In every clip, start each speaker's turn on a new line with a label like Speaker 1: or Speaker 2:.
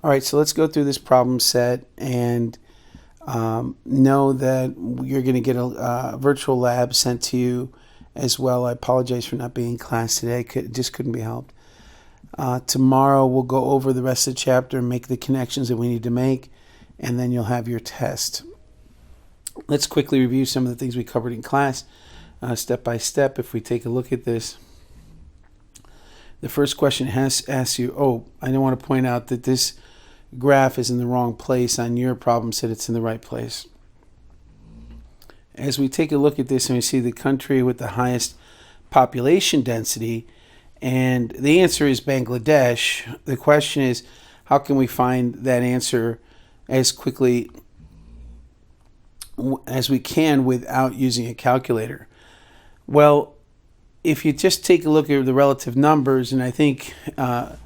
Speaker 1: All right, so let's go through this problem set and know that you're going to get a virtual lab sent to you as well. I apologize for not being in class today. Just couldn't be helped. Tomorrow we'll go over the rest of the chapter and make the connections that we need to make, and then you'll have your test. Let's quickly review some of the things we covered in class step by step. If we take a look at this, the first question asks you, I don't want to point out that this graph is in the wrong place on your problem set. It's in the right place. As we take a look at this and we see the country with the highest population density, and the answer is Bangladesh. The question is, how can we find that answer as quickly as we can without using a calculator? Well, if you just take a look at the relative numbers, and I think that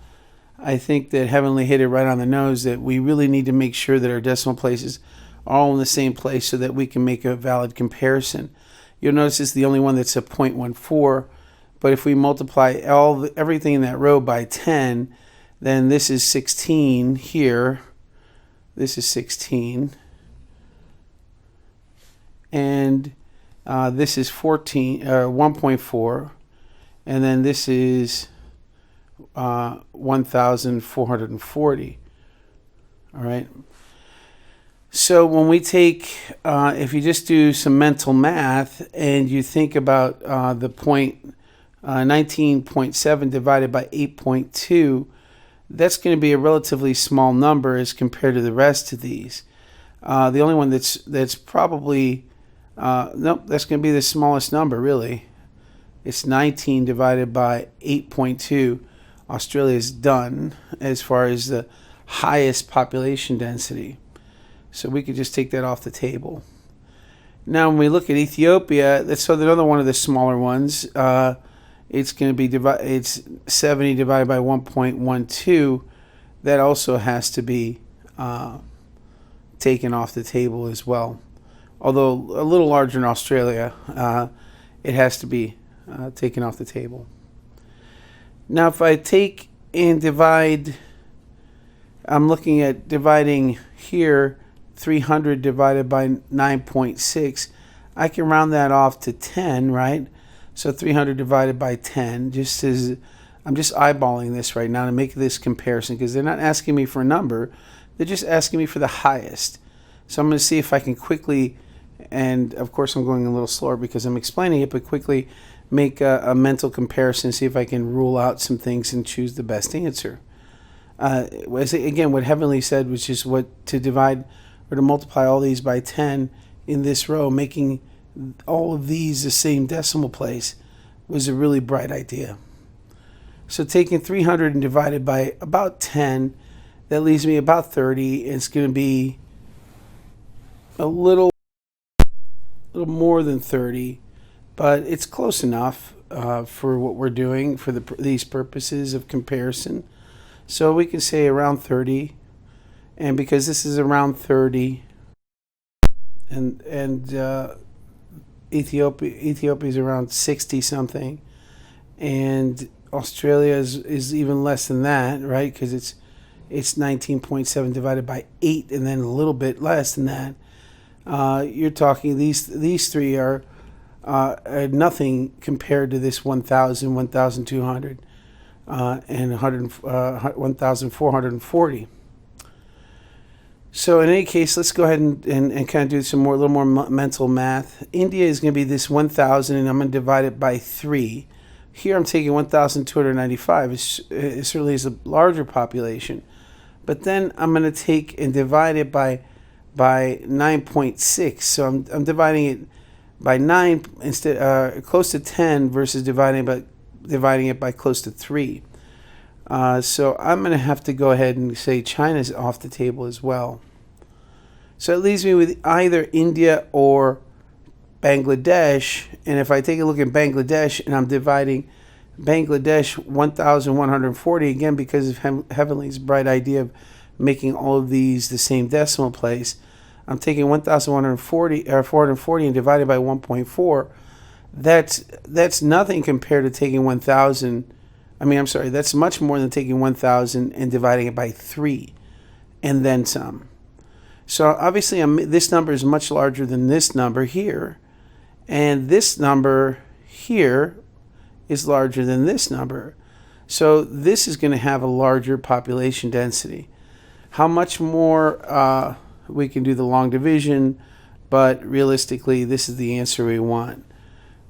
Speaker 1: Heavenly hit it right on the nose, that we really need to make sure that our decimal places are all in the same place so that we can make a valid comparison. You'll notice it's the only one that's a 0.14, but if we multiply everything in that row by 10, then this is 16 here, this is 16, and this is 1.4, and then this is 1,440. All right. So when we take, if you just do some mental math and you think about the 19.7 divided by 8.2, that's going to be a relatively small number as compared to the rest of these. The only one that's probably nope, that's going to be the smallest number, really. It's 19 divided by 8.2. Australia is done as far as the highest population density. So we could just take that off the table. Now when we look at Ethiopia, that's another one of the smaller ones. It's going to be it's 70 divided by 1.12. That also has to be taken off the table as well. Although a little larger in Australia, it has to be taken off the table. Now if I take and divide, I'm looking at dividing here 300 divided by 9.6. I can round that off to 10, right? So 300 divided by 10, just as I'm just eyeballing this right now to make this comparison, because they're not asking me for a number, they're just asking me for the highest. So I'm going to see if I can quickly, and of course I'm going a little slower because I'm explaining it, but quickly make a mental comparison, see if I can rule out some things and choose the best answer. Again, what Heavenly said, which is to divide or to multiply all these by 10 in this row, making all of these the same decimal place, was a really bright idea. So taking 300 and divided by about 10, that leaves me about 30. It's going to be a little more than 30, but it's close enough for what we're doing for these purposes of comparison. So we can say around 30, and because this is around 30, and Ethiopia is around 60 something, and Australia is even less than that, right? Because it's 19.7 divided by 8, and then a little bit less than that. You're talking these three are nothing compared to this 1,000, 1,200, and 1,440. So in any case, let's go ahead and kind of do a little more mental math. India is going to be this 1,000, and I'm going to divide it by 3. Here I'm taking 1,295. It certainly is a larger population. But then I'm going to take and divide it by 9.6. So I'm dividing it by 9 instead, close to 10, versus dividing it by close to 3. So I'm going to have to go ahead and say China's off the table as well. So it leaves me with either India or Bangladesh. And if I take a look at Bangladesh and I'm dividing Bangladesh 1,140, again, because of Heavenly's bright idea of making all of these the same decimal place, I'm taking 1,140 or 440 and divided by 1.4. That's nothing compared to taking 1,000. That's much more than taking 1,000 and dividing it by 3. and then some. So obviously this number is much larger than this number here. And this number here is larger than this number. So this is going to have a larger population density. How much more, we can do the long division, but realistically, this is the answer we want.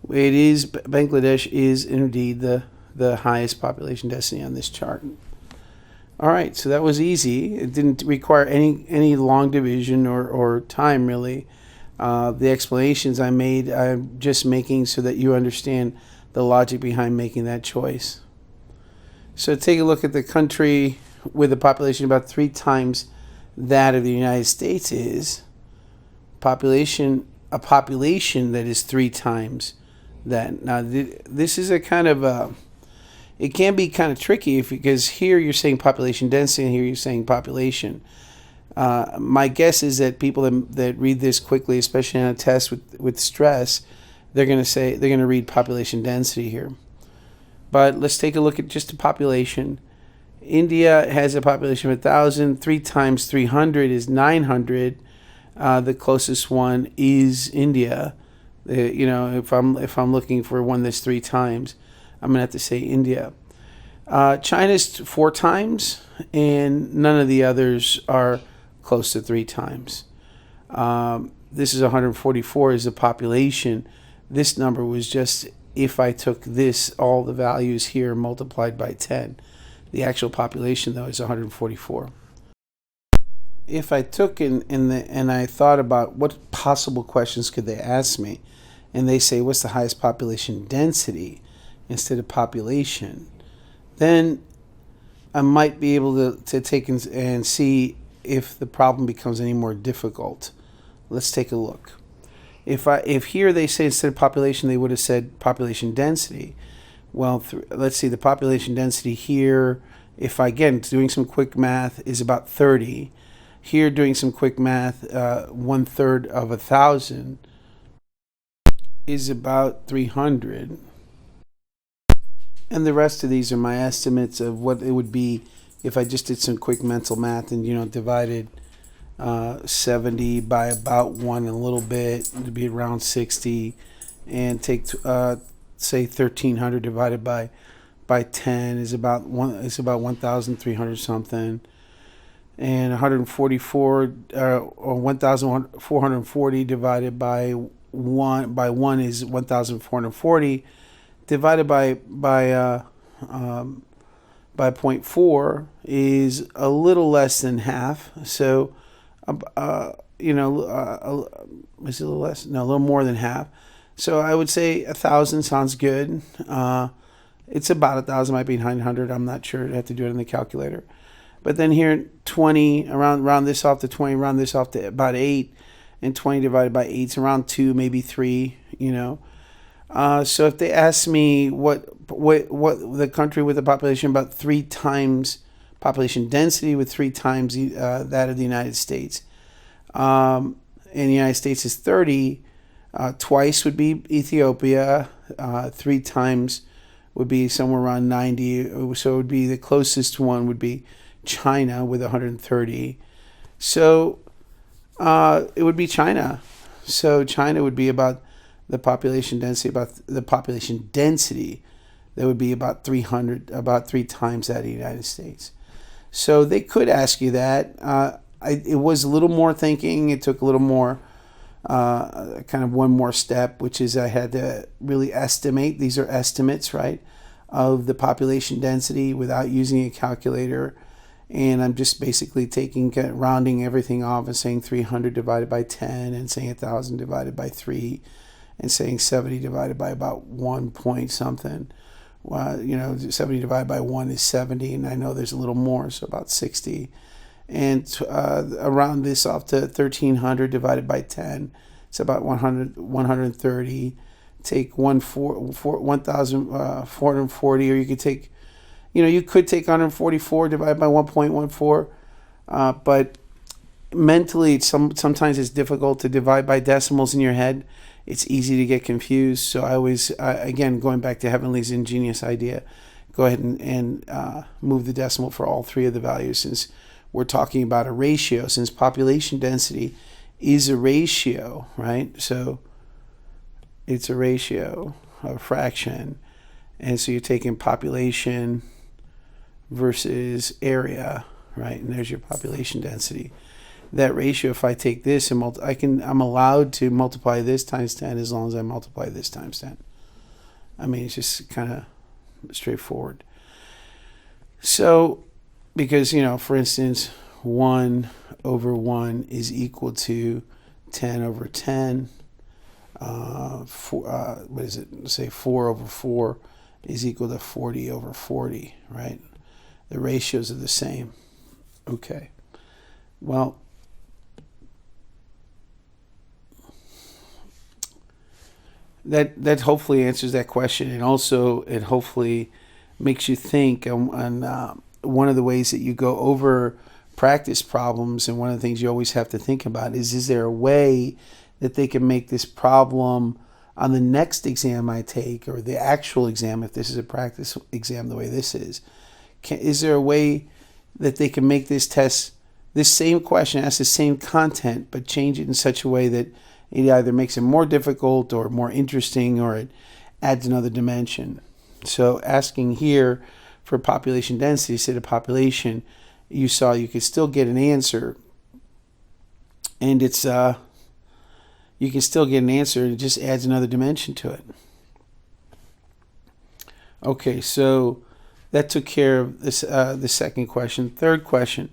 Speaker 1: It is, Bangladesh is indeed the highest population density on this chart. All right, so that was easy. It didn't require any long division or time, really. The explanations I made, I'm just making so that you understand the logic behind making that choice. So take a look at the country with a population about 3 times that of the United States is a population that is 3 times that. Now, this is a kind of it can be kind of tricky because here you're saying population density and here you're saying population. My guess is that people that read this quickly, especially on a test with stress, they're going to read population density here. But let's take a look at just the population. India has a population of 1,000. 3 times 300 is 900. The closest one is India. If I'm looking for one that's 3 times, I'm gonna have to say India. China's 4 times, and none of the others are close to 3 times. This is 144 is the population. This number was just if I took all the values here multiplied by 10. The actual population, though, is 144. If I took and I thought about what possible questions could they ask me, and they say, what's the highest population density instead of population, then I might be able to take and see if the problem becomes any more difficult. Let's take a look. If here they say instead of population, they would have said population density. Well, let's see, the population density here, if again, doing some quick math, is about 30. Here, doing some quick math, 1/3 of 1,000 is about 300. And the rest of these are my estimates of what it would be if I just did some quick mental math and, divided 70 by about 1 a little bit, it'd be around 60, and take say 1,300 divided by 10 is about 1,300 something, and 144 or 1,440 divided by 1 is 1,440, divided by 0.4 is a little less than half. So is it a little less? No, a little more than half. So I would say 1,000 sounds good. It's about 1,000, might be 900. I'm not sure. I have to do it in the calculator. But then here, 20, round this off to 20, round this off to about 8, and 20 divided by 8 is around 2, maybe 3, So if they ask me what the country with a population about 3 times population density with 3 times that of the United States, and the United States is 30, twice would be Ethiopia, 3 times would be somewhere around 90, so it would be the closest one would be China with 130. So it would be China. So China would be about the population density, that would be about 300, about 3 times that of the United States. So they could ask you that. It was a little more thinking. It took a little more, kind of one more step, which is I had to really estimate. These are estimates, right, of the population density without using a calculator. And I'm just basically rounding everything off and saying 300 divided by 10 and saying 1,000 divided by 3 and saying 70 divided by about 1 point something. 70 divided by 1 is 70, and I know there's a little more, so about 60. And around this off to 1,300 divided by 10, it's about 130. Take 1,440, or you could take, you could take 144 divided by 1.14, but mentally, sometimes it's difficult to divide by decimals in your head. It's easy to get confused. So I always, again, going back to Heavenly's ingenious idea, go ahead and move the decimal for all 3 of the values, since we're talking about a ratio, since population density is a ratio, right? So it's a ratio, a fraction. And so you're taking population versus area, right? And there's your population density. That ratio, if I take this and I'm allowed to multiply this times 10 as long as I multiply this times 10. I mean, it's just kind of straightforward. So, because, for instance, 1 over 1 is equal to 10 over 10. What is it? Let's say 4 over 4 is equal to 40 over 40, right? The ratios are the same. Okay. Well, that hopefully answers that question, and also it hopefully makes you think on one of the ways that you go over practice problems, and one of the things you always have to think about is there a way that they can make this problem on the next exam I take, or the actual exam, if this is a practice exam the way this is there a way that they can make this test, this same question, ask the same content, but change it in such a way that it either makes it more difficult or more interesting, or it adds another dimension? So asking here for population density, instead of population, you saw you could still get an answer, and it's you can still get an answer, and it just adds another dimension to it. Okay, so that took care of this, the second question. Third question: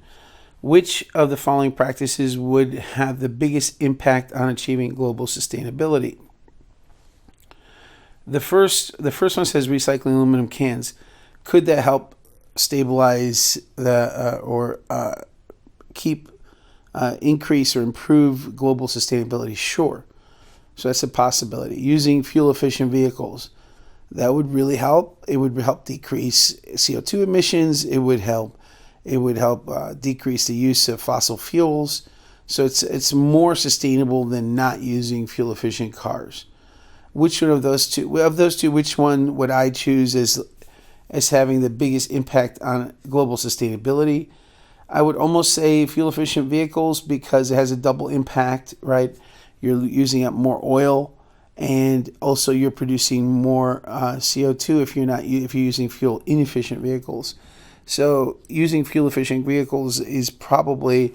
Speaker 1: which of the following practices would have the biggest impact on achieving global sustainability? The first one says recycling aluminum cans. Could that help stabilize or keep, increase or improve global sustainability? Sure. So that's a possibility. Using fuel-efficient vehicles, that would really help. It would help decrease CO2 emissions. It would help decrease the use of fossil fuels. So it's more sustainable than not using fuel-efficient cars. Which one of those two? Which one would I choose as having the biggest impact on global sustainability? I would almost say fuel-efficient vehicles, because it has a double impact, right? You're using up more oil, and also you're producing more CO2 if you're using fuel-inefficient vehicles. So using fuel-efficient vehicles is probably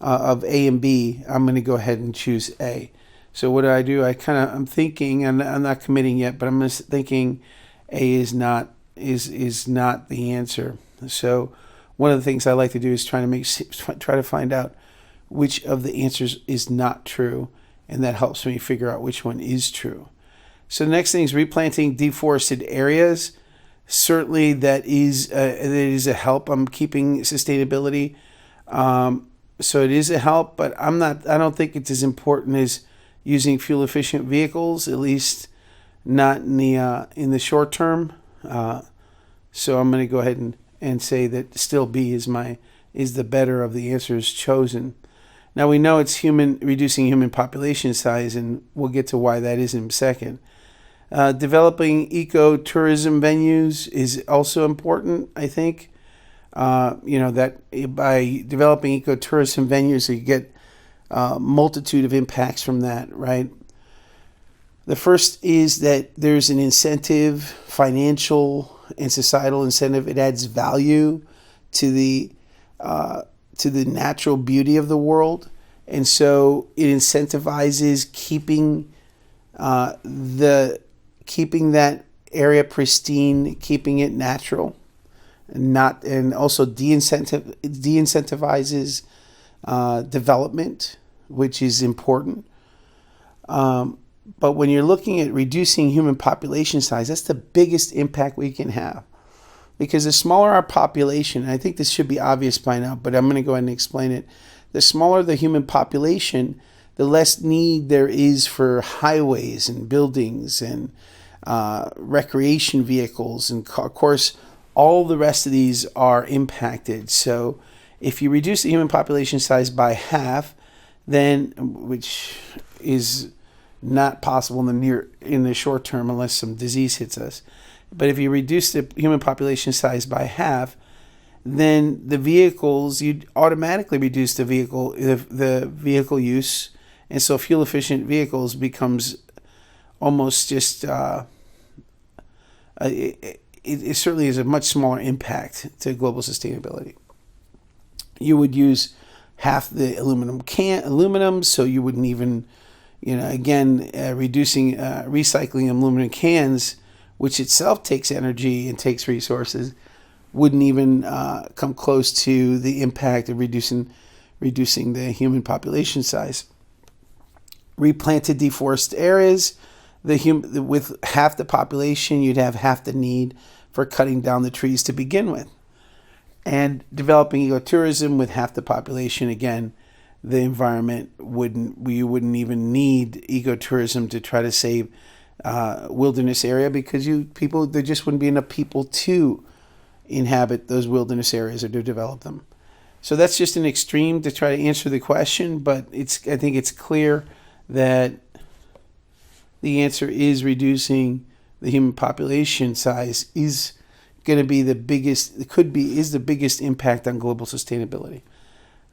Speaker 1: of A and B. I'm going to go ahead and choose A. So what do? I'm thinking, and I'm not committing yet, but I'm just thinking A is not the answer. So one of the things I like to do is try to find out which of the answers is not true, and that helps me figure out which one is true. So the next thing is replanting deforested areas. Certainly that is a help. I'm keeping sustainability. So it is a help, but I don't think it's as important as using fuel efficient vehicles, at least not in the short term. So I'm going to go ahead and say that still B is the better of the answers chosen. Now we know it's reducing human population size, and we'll get to why that is in a second. Developing ecotourism venues is also important, I think. That by developing ecotourism venues, you get a multitude of impacts from that, right? The first is that there's an incentive, financial and societal incentive. It adds value to the natural beauty of the world, and so it incentivizes keeping that area pristine, keeping it natural, and also de-incentivizes development, which is important. But when you're looking at reducing human population size, that's the biggest impact we can have. Because the smaller our population, and I think this should be obvious by now, but I'm going to go ahead and explain it. The smaller the human population, the less need there is for highways and buildings and recreation vehicles. And of course, all the rest of these are impacted. So if you reduce the human population size by half, then, which is not possible in the short term unless some disease hits us. But if you reduce the human population size by half, then the vehicles, you'd automatically reduce the vehicle use, and so fuel efficient vehicles becomes almost just it certainly is a much smaller impact to global sustainability. You would use half the aluminum, so you wouldn't even, reducing recycling aluminum cans, which itself takes energy and takes resources, wouldn't even come close to the impact of reducing the human population size. Replanted deforested areas, with half the population, you'd have half the need for cutting down the trees to begin with. And developing ecotourism with half the population, again, the environment you wouldn't even need ecotourism to try to save wilderness area, because there just wouldn't be enough people to inhabit those wilderness areas or to develop them. So that's just an extreme to try to answer the question, but I think it's clear that the answer is reducing the human population size is going to be the biggest impact on global sustainability.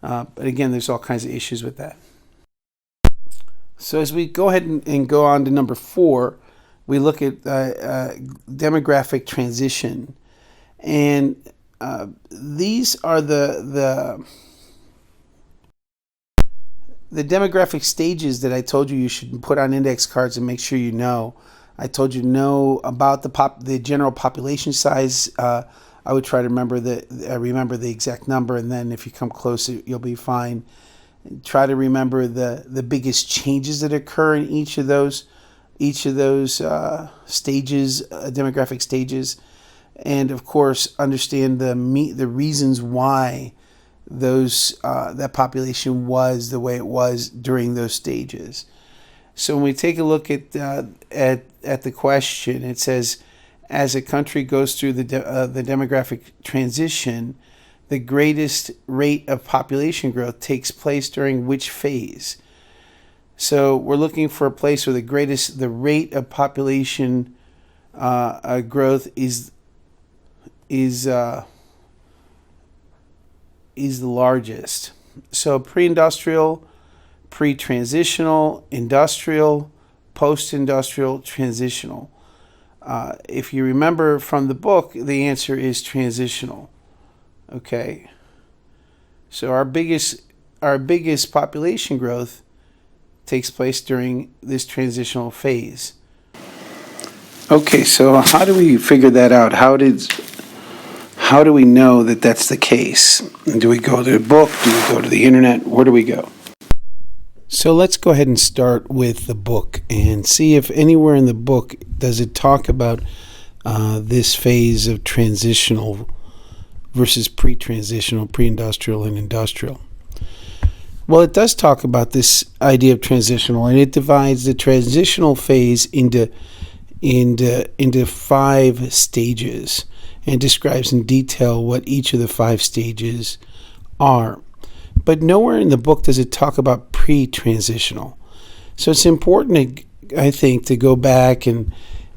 Speaker 1: But again, there's all kinds of issues with that. So as we go ahead and go on to number 4, we look at demographic transition. And these are the demographic stages that I told you should put on index cards and make sure you know. I told you to know about the general population size. I would try to remember the exact number, and then if you come close, you'll be fine. Try to remember the biggest changes that occur in each of those stages, demographic stages, and of course understand the reasons why that population was the way it was during those stages. So when we take a look at the question, it says, as a country goes through the demographic transition, the greatest rate of population growth takes place during which phase? So we're looking for a place where the rate of population growth is the largest. So pre-industrial, pre-transitional, industrial, post-industrial, transitional. If you remember from the book, the answer is transitional. Okay. So our biggest population growth takes place during this transitional phase. Okay, so how do we figure that out? How do we know that that's the case? Do we go to the book? Do we go to the internet? Where do we go? So let's go ahead and start with the book and see if anywhere in the book does it talk about this phase of transitional versus pre-transitional, pre-industrial, and industrial. Well, it does talk about this idea of transitional, and it divides the transitional phase into 5 stages and describes in detail what each of the 5 stages are. But nowhere in the book does it talk about pre-transitional. So it's important, I think, to go back and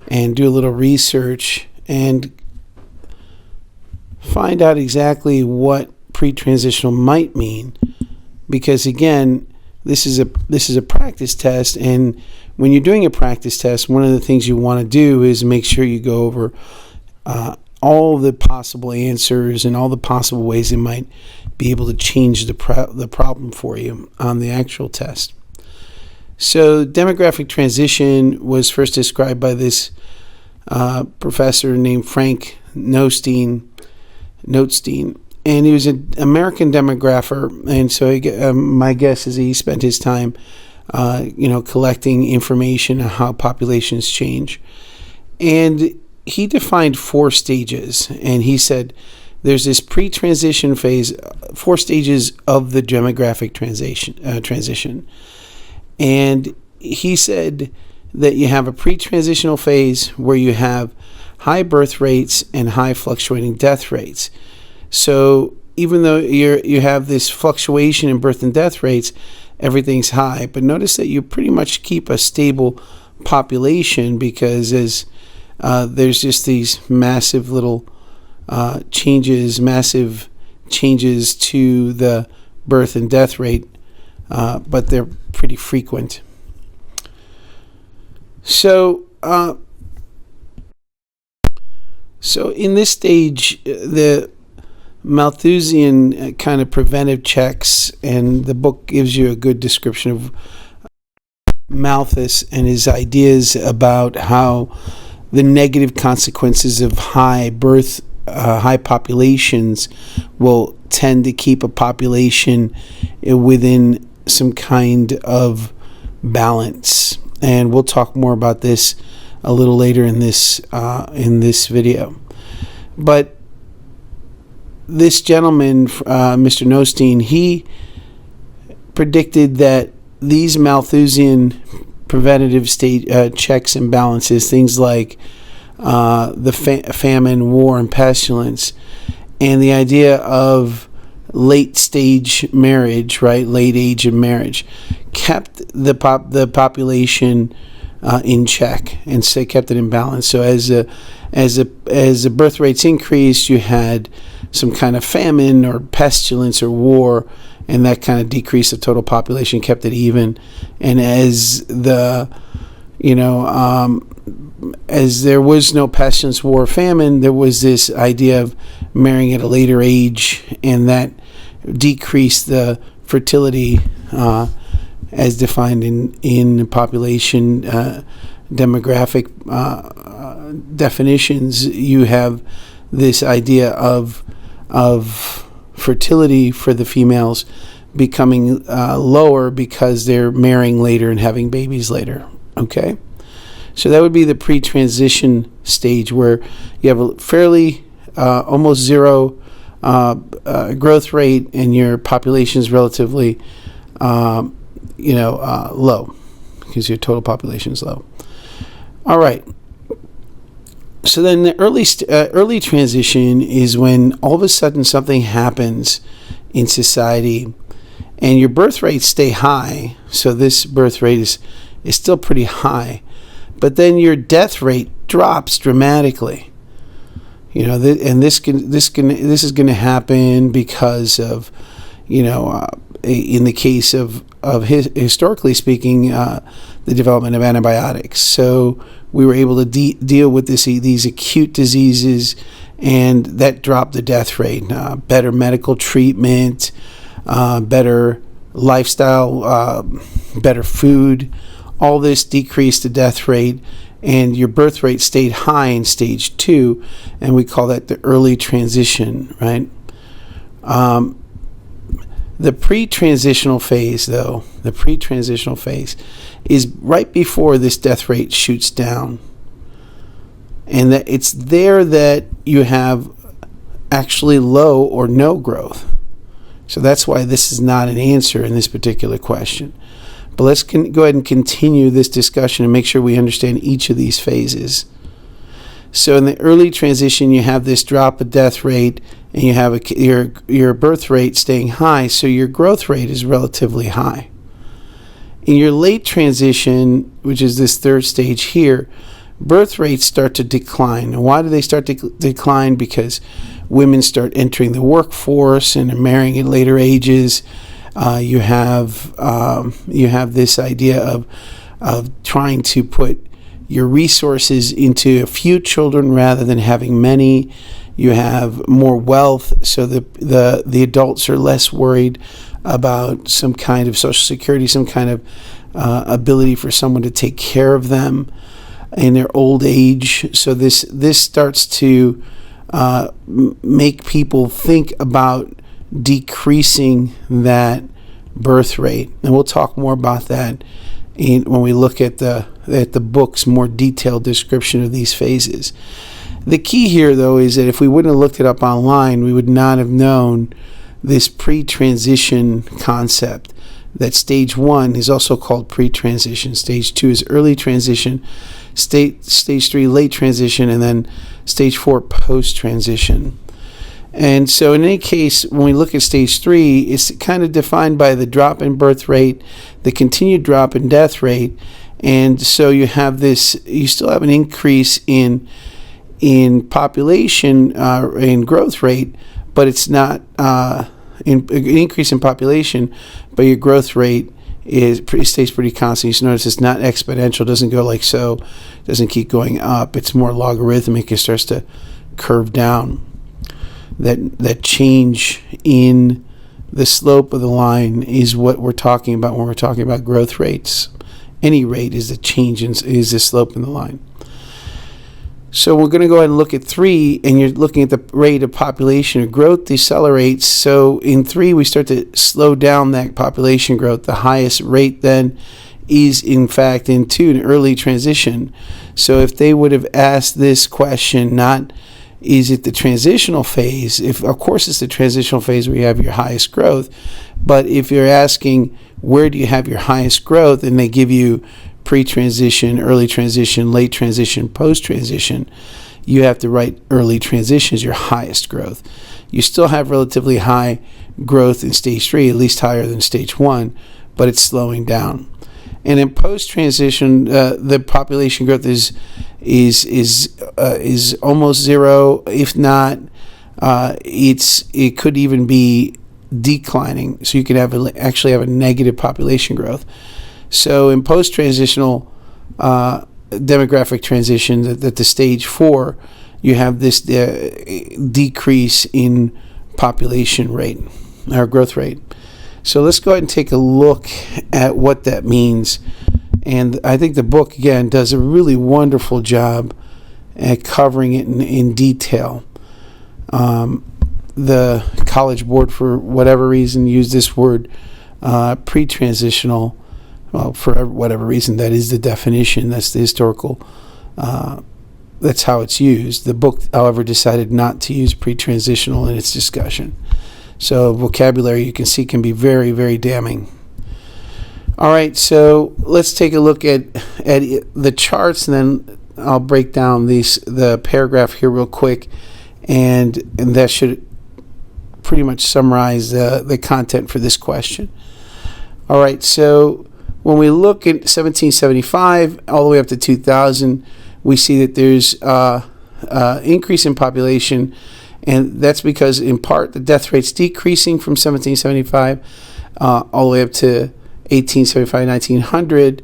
Speaker 1: do a little research and find out exactly what pre-transitional might mean, because again, this is a practice test, and when you're doing a practice test, one of the things you want to do is make sure you go over all the possible answers and all the possible ways it might be able to change the problem for you on the actual test. So demographic transition was first described by this professor named Frank Notstein, and he was an American demographer, and so my guess is he spent his time collecting information on how populations change. And he defined 4 stages, and he said there's this pre-transition phase, 4 stages of the demographic transition. And he said that you have a pre-transitional phase where you have high birth rates and high fluctuating death rates. So even though you have this fluctuation in birth and death rates, everything's high. But notice that you pretty much keep a stable population, because there's just these massive little changes, massive changes to the birth and death rate, but they're pretty frequent. So in this stage, the Malthusian kind of preventive checks, and the book gives you a good description of Malthus and his ideas about how the negative consequences of high populations will tend to keep a population within some kind of balance. And we'll talk more about this a little later in this video. But this gentleman, Mr. Nostein, he predicted that these Malthusian preventative checks and balances, things like the famine, war, and pestilence, and the idea of late stage marriage, right, late age of marriage, kept the population in check and kept it in balance. So as the birth rates increased, you had some kind of famine or pestilence or war, and that kind of decreased the total population, kept it even. And as as there was no pestilence, war, famine, there was this idea of marrying at a later age, and that decreased the fertility as defined in population demographic definitions. You have this idea of fertility for the females becoming lower because they're marrying later and having babies later. Okay, so that would be the pre-transition stage, where you have a fairly almost zero growth rate, and your population is relatively low, because your total population is low. All right. So then the early transition is when all of a sudden something happens in society, and your birth rates stay high. So this birth rate is still pretty high, but then your death rate drops dramatically. And this is going to happen because of, in the case of historically speaking, the development of antibiotics. So we were able to deal with these acute diseases, and that dropped the death rate. Better medical treatment, better lifestyle, better food, all this decreased the death rate, and your birth rate stayed high in stage 2, and we call that the early transition, right? The pre-transitional phase, though, is right before this death rate shoots down. And that it's there that you have actually low or no growth. So that's why this is not an answer in this particular question. But let's go ahead and continue this discussion and make sure we understand each of these phases. So in the early transition, you have this drop of death rate, and you have your birth rate staying high, so your growth rate is relatively high. In your late transition, which is this third stage here, birth rates start to decline. And why do they start to decline? Because women start entering the workforce and are marrying at later ages. You have this idea of trying to put your resources into a few children rather than having many. You have more wealth, so the adults are less worried about some kind of Social Security, some kind of ability for someone to take care of them in their old age. So this starts to make people think about decreasing that birth rate, and we'll talk more about that when we look at the book's more detailed description of these phases. The key here, though, is that if we wouldn't have looked it up online, we would not have known this pre-transition concept, that stage 1 is also called pre-transition. Stage 2 is early transition, stage 3 late transition, and then stage 4 post-transition. And so in any case, when we look at stage 3, it's kind of defined by the drop in birth rate, the continued drop in death rate, and so you still have an increase in population, in growth rate, but it's not an increase in population, but your growth rate stays pretty constant. You notice it's not exponential, doesn't go like so, doesn't keep going up. It's more logarithmic. It starts to curve down. That change in the slope of the line is what we're talking about when we're talking about growth rates. Any rate is the change is the slope in the line. So we're going to go ahead and look at 3, and you're looking at the rate of population or growth decelerates. So in 3, we start to slow down that population growth. The highest rate then is, in fact, in 2, an early transition. So if they would have asked this question, not is it the transitional phase, if of course it's the transitional phase where you have your highest growth, but if you're asking where do you have your highest growth, and they give you pre-transition, early transition, late transition, post-transition, you have to write early transition as your highest growth. You still have relatively high growth in stage 3, at least higher than stage 1, but it's slowing down. And in post-transition, the population growth is almost zero. If not, it could even be declining. So you could actually have a negative population growth. So in post-transitional demographic transition, at the stage 4, you have this decrease in population rate or growth rate. So let's go ahead and take a look at what that means. And I think the book, again, does a really wonderful job at covering it in detail. The College Board, for whatever reason, used this word pre-transitional. Well, for whatever reason, that is the definition. That's the historical. That's how it's used. The book, however, decided not to use pre-transitional in its discussion. So vocabulary, you can see, can be very, very damning. All right, so let's take a look at the charts, and then I'll break down the paragraph here real quick, and that should pretty much summarize the content for this question. All right, so when we look at 1775 all the way up to 2000, we see that there's increase in population, and that's because, in part, the death rate's decreasing from 1775 all the way up to 1875, 1900,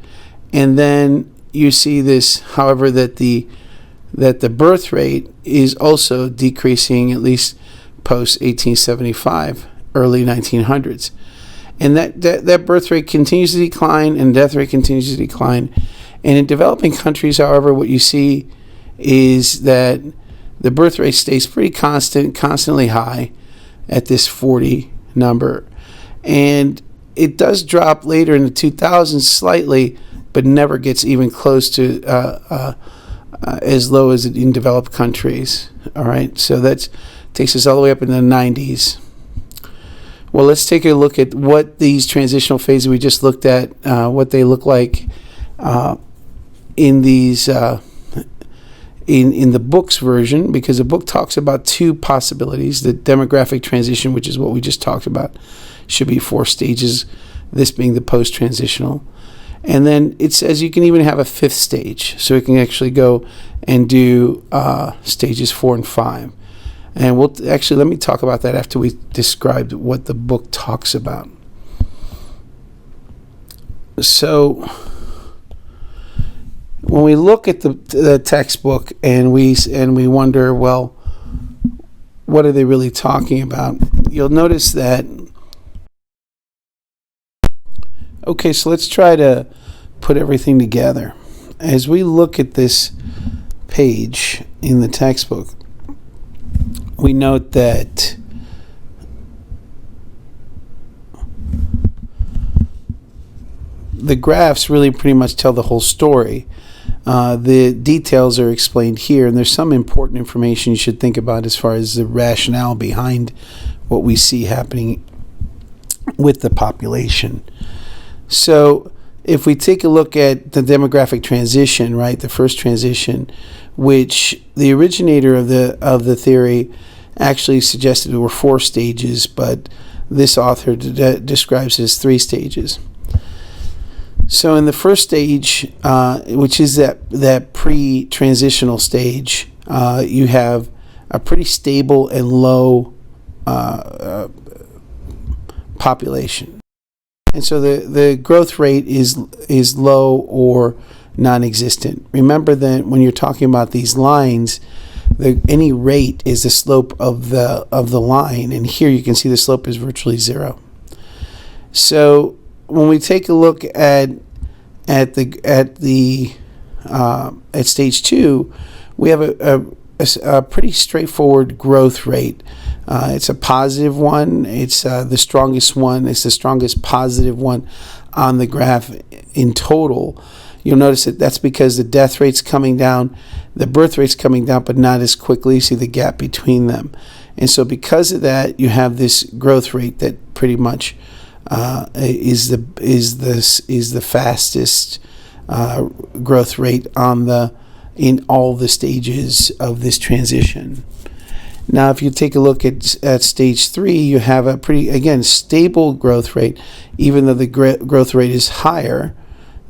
Speaker 1: and then you see this, however, that the birth rate is also decreasing, at least post 1875, early 1900s, and that birth rate continues to decline, and death rate continues to decline. And in developing countries, however, what you see is that the birth rate stays pretty constant, constantly high at this 40 number. And it does drop later in the 2000s slightly, but never gets even close to as low as in developed countries. All right, so that takes us all the way up in the 90s. Well, let's take a look at what these transitional phases we just looked at, what they look like in these in the book's version, because the book talks about 2 possibilities. The demographic transition, which is what we just talked about, should be 4 stages, this being the post-transitional. And then it says you can even have a 5th stage, so it can actually go and do stages 4 and 5. And we'll actually, let me talk about that after we described what the book talks about. So when we look at the textbook and we wonder, well, what are they really talking about? You'll notice that. Okay, so let's try to put everything together. As we look at this page in the textbook, we note that the graphs really pretty much tell the whole story. The details are explained here, and there's some important information you should think about as far as the rationale behind what we see happening with the population. So if we take a look at the demographic transition, right, the first transition, which the originator of the theory actually suggested there were 4 stages, but this author describes it as 3 stages. So in the first stage, which is that pre-transitional stage, you have a pretty stable and low population. And so the growth rate is low or non-existent. Remember that when you're talking about these lines, any rate is the slope of the line, and here you can see the slope is virtually zero. So when we take a look at stage 2, we have a pretty straightforward growth rate. It's a positive one. It's the strongest one. It's the strongest positive one on the graph in total. You'll notice that that's because the death rate's coming down, the birth rate's coming down, but not as quickly. You see the gap between them. And so because of that, you have this growth rate that pretty much is the fastest growth rate in all the stages of this transition. Now, if you take a look at stage 3, you have a pretty, again, stable growth rate, even though the growth rate is higher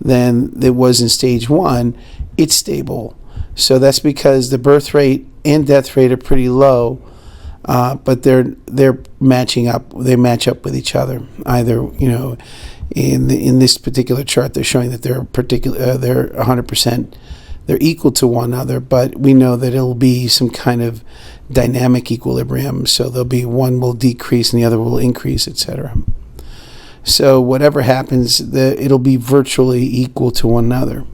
Speaker 1: than it was in stage 1, it's stable. So that's because the birth rate and death rate are pretty low, but they're matching up. They match up with each other. Either, in this particular chart, they're showing that they're 100%. They're equal to one another, but we know that it'll be some kind of dynamic equilibrium. So there'll be one will decrease and the other will increase, etc. So whatever happens, it'll be virtually equal to one another.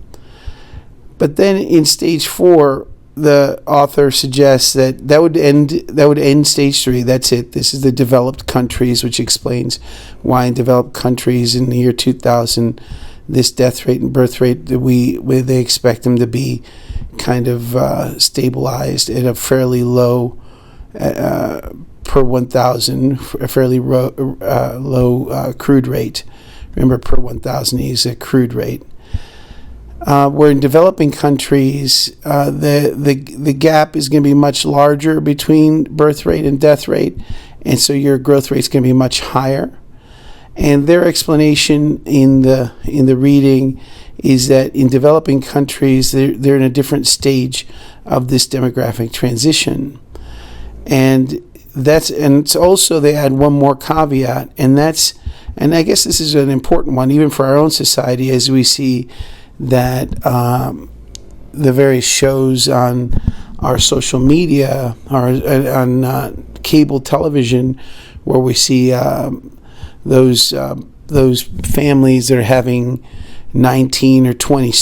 Speaker 1: But then in stage 4, the author suggests that would end stage 3. That's it. This is the developed countries, which explains why in developed countries in the year 2000, this death rate and birth rate they expect them to be kind of stabilized at a fairly low per 1,000, a fairly low crude rate. Remember, per 1,000 is a crude rate. Where in developing countries, the gap is going to be much larger between birth rate and death rate, and so your growth rate is going to be much higher. And their explanation in the reading is that in developing countries, they're in a different stage of this demographic transition, and it's also, they add one more caveat, and I guess this is an important one even for our own society, as we see that the various shows on our social media or on cable television, where we see those families that are having 19 or 20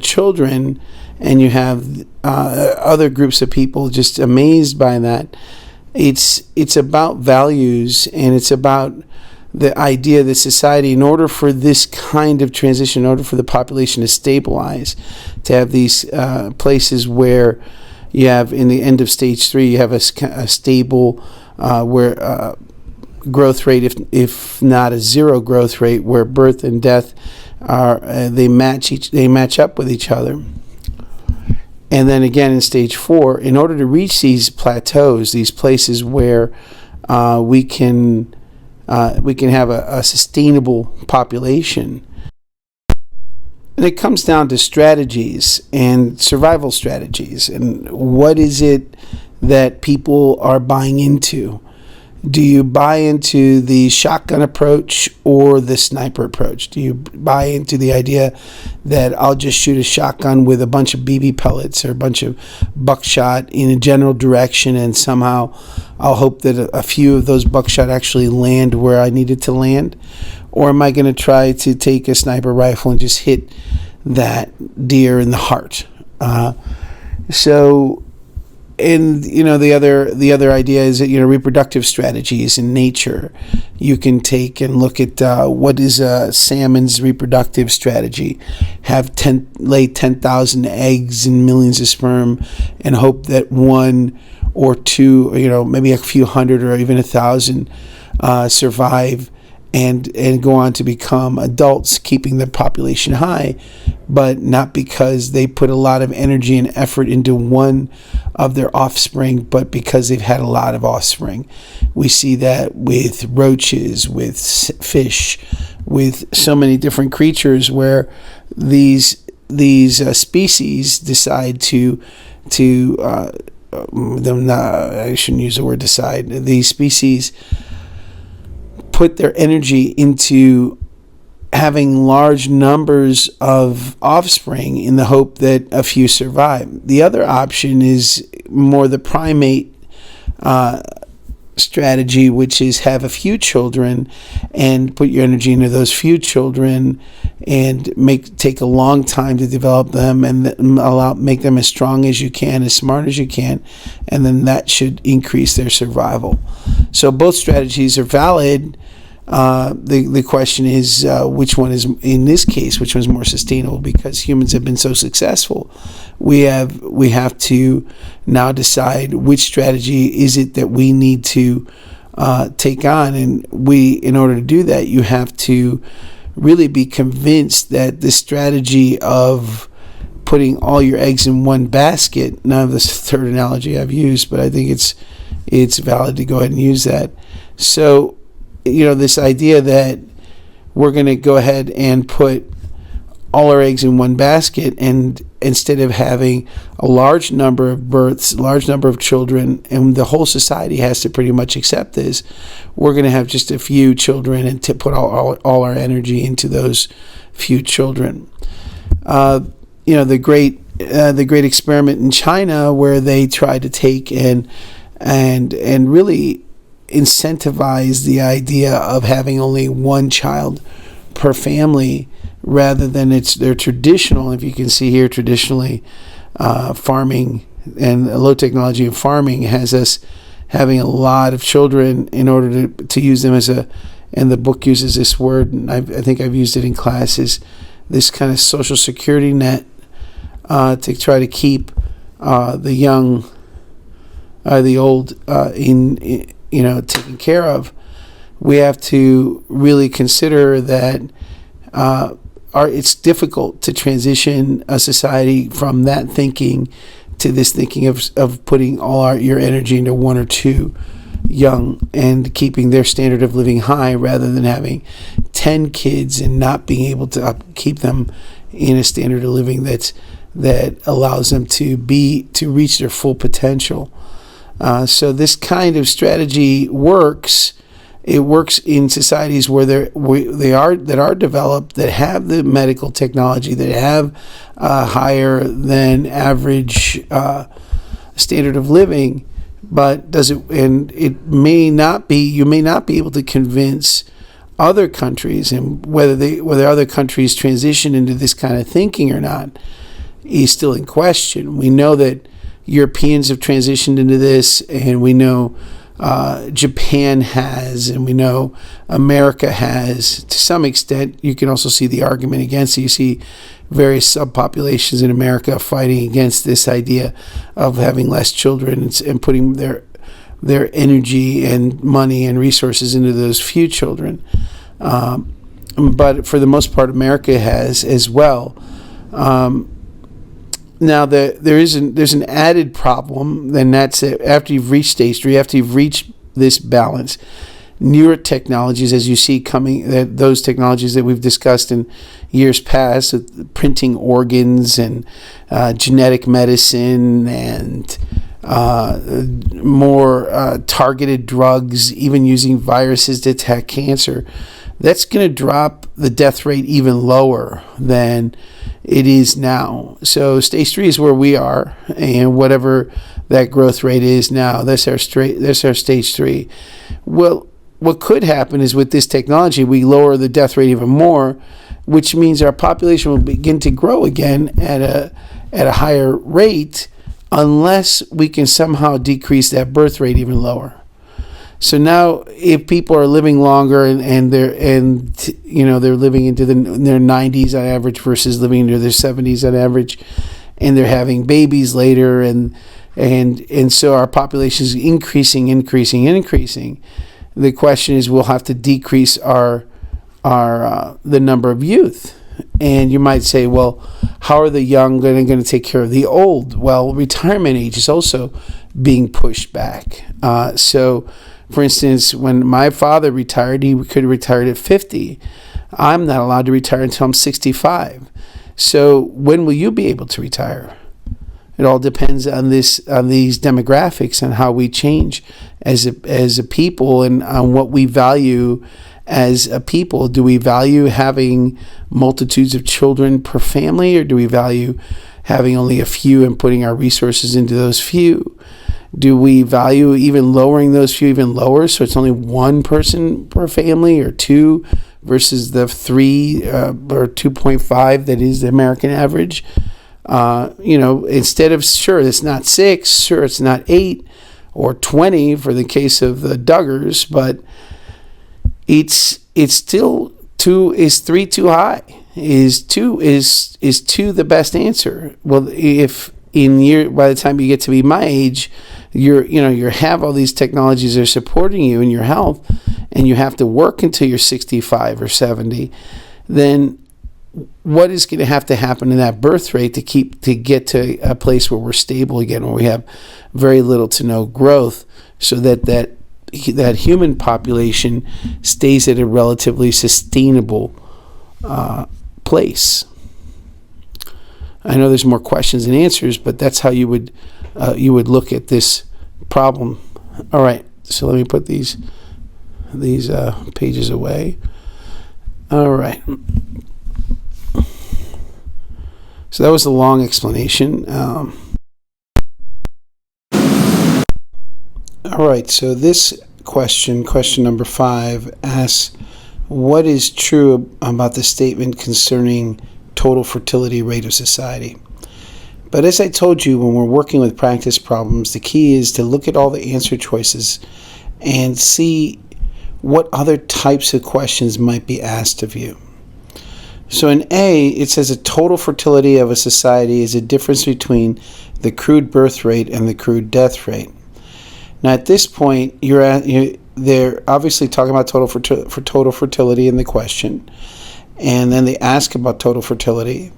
Speaker 1: children, and you have other groups of people just amazed by that. It's about values, and it's about the idea that society, in order for this kind of transition, in order for the population to stabilize, to have these places where you have, in the end of stage 3, you have a stable where growth rate, if not a zero growth rate, where birth and death they match up with each other. And then again in stage 4, in order to reach these plateaus, these places where we can have a sustainable population, and it comes down to strategies and survival strategies. And what is it that people are buying into? Do you buy into the shotgun approach or the sniper approach? Do you buy into the idea that I'll just shoot a shotgun with a bunch of BB pellets or a bunch of buckshot in a general direction, and somehow I'll hope that a few of those buckshot actually land where I needed to land? Or am I going to try to take a sniper rifle and just hit that deer in the heart? And the other idea is that reproductive strategies in nature. You can take and look at what is a salmon's reproductive strategy. Lay 10,000 eggs and millions of sperm, and hope that one or two, maybe a few hundred or even 1,000 survive and go on to become adults, keeping the population high, but not because they put a lot of energy and effort into one of their offspring, but because they've had a lot of offspring. We see that with roaches, with fish, with so many different creatures, where these species decide to I shouldn't use the word decide. These species put their energy into having large numbers of offspring in the hope that a few survive. The other option is more the primate strategy, which is have a few children and put your energy into those few children and take a long time to develop them and make them as strong as you can, as smart as you can, and then that should increase their survival. So both strategies are valid. The question is which one is, in this case, which one is more sustainable? Because humans have been so successful, we have to now decide which strategy is it that we need to take on, and in order to do that, you have to really be convinced that the strategy of putting all your eggs in one basket. Now, this third analogy I've used, but I think it's valid to go ahead and use that. So, this idea that we're going to go ahead and put all our eggs in one basket, and instead of having a large number of births, a large number of children, and the whole society has to pretty much accept this, we're going to have just a few children and to put all our energy into those few children. The great experiment in China where they tried to take and really incentivize the idea of having only one child per family, rather than their traditional, if you can see here, traditionally farming and low technology in farming has us having a lot of children in order to use them as and the book uses this word, and I think I've used it in classes, this kind of social security net to try to keep the young, the old taken care of. We have to really consider that it's difficult to transition a society from that thinking to this thinking of putting all your energy into one or two young and keeping their standard of living high, rather than having 10 kids and not being able to keep them in a standard of living that allows them to reach their full potential. So this kind of strategy works. It works in societies where they are developed, that have the medical technology, that have higher than average standard of living. But you may not be able to convince other countries, and whether other countries transition into this kind of thinking or not is still in question. We know that Europeans have transitioned into this, and we know Japan has, and we know America has to some extent. You can also see the argument against it. You see various subpopulations in America fighting against this idea of having less children and putting their energy and money and resources into those few children. But for the most part, America has as well. Now, there's an added problem, and that's it. After you've reached stage 3, after you've reached this balance, newer technologies, as you see coming, those technologies that we've discussed in years past, printing organs and genetic medicine and more targeted drugs, even using viruses to attack cancer, that's going to drop the death rate even lower than it is now. So stage 3 is where we are, and whatever that growth rate is now, that's our stage 3. Well, what could happen is with this technology, we lower the death rate even more, which means our population will begin to grow again at a higher rate, unless we can somehow decrease that birth rate even lower. So now, if people are living longer and they're living into their 90s on average versus living into their 70s on average, and they're having babies later, and so our population is increasing. The question is, we'll have to decrease our the number of youth. And you might say, well, how are the young going to take care of the old? Well, retirement age is also being pushed back. So, for instance, when my father retired, he could have retired at 50. I'm not allowed to retire until I'm 65. So when will you be able to retire? It all depends on these demographics and how we change as a people, and on what we value as a people. Do we value having multitudes of children per family, or do we value having only a few and putting our resources into those few? Do we value even lowering those few even lower, so it's only one person per family, or two, versus the 3 or 2.5 that is the American average? Instead of, sure, it's not 6, sure, it's not 8 or 20 for the case of the Duggars, but it's still 2. Is 3 too high? Is 2 the best answer? Well, if by the time you get to be my age, you have all these technologies that are supporting you in your health, and you have to work until you're 65 or 70, then what is going to have to happen in that birth rate to get to a place where we're stable again, where we have very little to no growth, so that human population stays at a relatively sustainable place? I know there's more questions than answers, but that's how you would look at this problem. All right, so let me put these pages away. All right. So that was a long explanation. All right, so this question number 5, asks, what is true about the statement concerning total fertility rate of society? But as I told you, when we're working with practice problems, the key is to look at all the answer choices and see what other types of questions might be asked of you. So in A, it says a total fertility of a society is a difference between the crude birth rate and the crude death rate. Now at this point, they're obviously talking about total fertility in the question, and then they ask about total fertility.